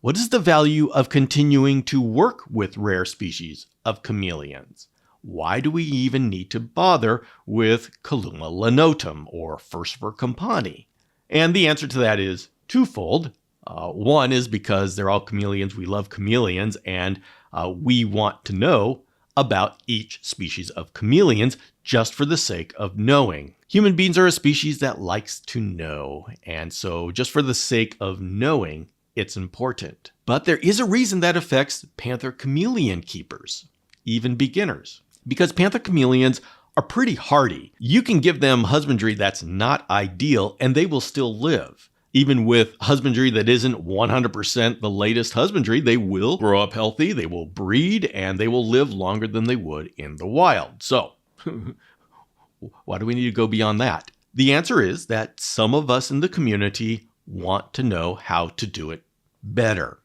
What is the value of continuing to work with rare species of chameleons? Why do we even need to bother with Caluma lanotum or Furcifer campani? And the answer to that is twofold. One is because they're all chameleons, we love chameleons, and we want to know about each species of chameleons just for the sake of knowing. Human beings are a species that likes to know, and so just for the sake of knowing, it's important. But there is a reason that affects panther chameleon keepers, even beginners, because panther chameleons are pretty hardy. You can give them husbandry that's not ideal, and they will still live. Even with husbandry that isn't 100% the latest husbandry, they will grow up healthy, they will breed, and they will live longer than they would in the wild. So, why do we need to go beyond that? The answer is that some of us in the community want to know how to do it better.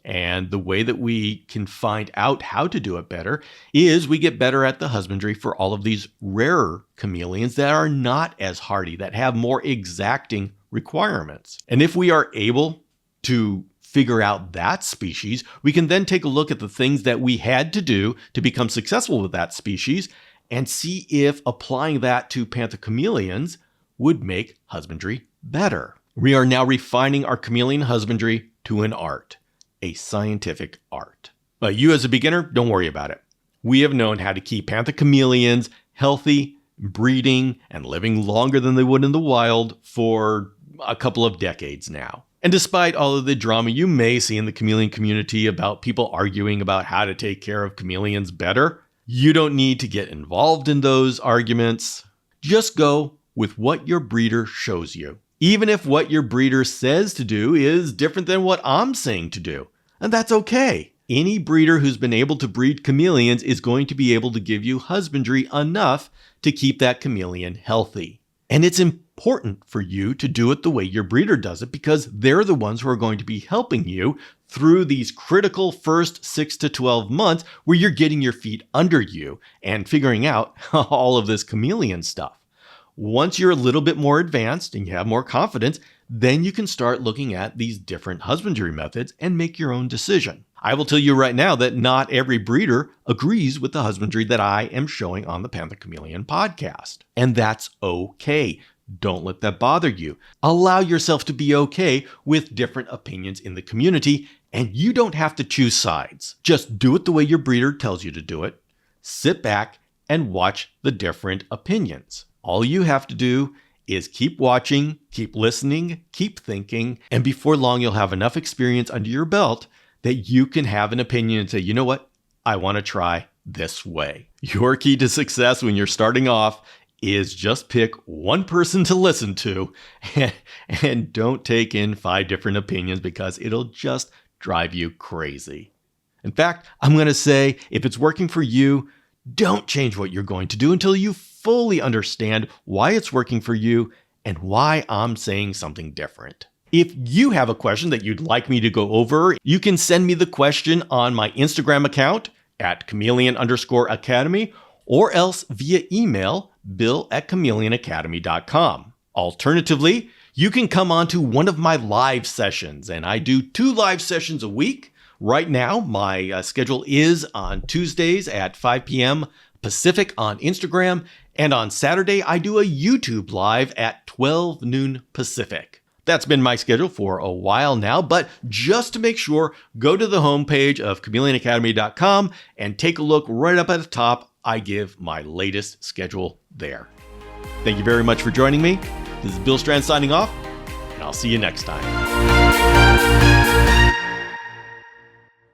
And the way that we can find out how to do it better is we get better at the husbandry for all of these rarer chameleons that are not as hardy, that have more exacting requirements. And if we are able to figure out that species, we can then take a look at the things that we had to do to become successful with that species and see if applying that to panther chameleons would make husbandry better. We are now refining our chameleon husbandry to an art, a scientific art. But you as a beginner, don't worry about it. We have known how to keep panther chameleons healthy, breeding, and living longer than they would in the wild for a couple of decades now. And despite all of the drama you may see in the chameleon community about people arguing about how to take care of chameleons better, you don't need to get involved in those arguments. Just go with what your breeder shows you, even if what your breeder says to do is different than what I'm saying to do. And that's okay. Any breeder who's been able to breed chameleons is going to be able to give you husbandry enough to keep that chameleon healthy. And it's important for you to do it the way your breeder does it because they're the ones who are going to be helping you through these critical first 6 to 12 months where you're getting your feet under you and figuring out all of this chameleon stuff. Once you're a little bit more advanced and you have more confidence, then you can start looking at these different husbandry methods and make your own decision. I will tell you right now that not every breeder agrees with the husbandry that I am showing on the Panther Chameleon podcast. And that's okay. Don't let that bother you. Allow yourself to be okay with different opinions in the community, and you don't have to choose sides. Just do it the way your breeder tells you to do it. Sit back and watch the different opinions. All you have to do is keep watching, keep listening, keep thinking, and before long you'll have enough experience under your belt that you can have an opinion and say, you know what? I want to try this way. Your key to success when you're starting off is just pick one person to listen to and don't take in 5 different opinions because it'll just drive you crazy. In fact, I'm going to say if it's working for you, don't change what you're going to do until you fully understand why it's working for you and why I'm saying something different. If you have a question that you'd like me to go over, you can send me the question on my Instagram account at chameleon_academy or else via email, bill@chameleonacademy.com. Alternatively, you can come on to one of my live sessions, and I do 2 live sessions a week. Right now, my schedule is on Tuesdays at 5 p.m. Pacific on Instagram, and on Saturday, I do a YouTube live at 12 noon Pacific. That's been my schedule for a while now, but just to make sure, go to the homepage of chameleonacademy.com and take a look right up at the top. I give my latest schedule there. Thank you very much for joining me. This is Bill Strand signing off, and I'll see you next time.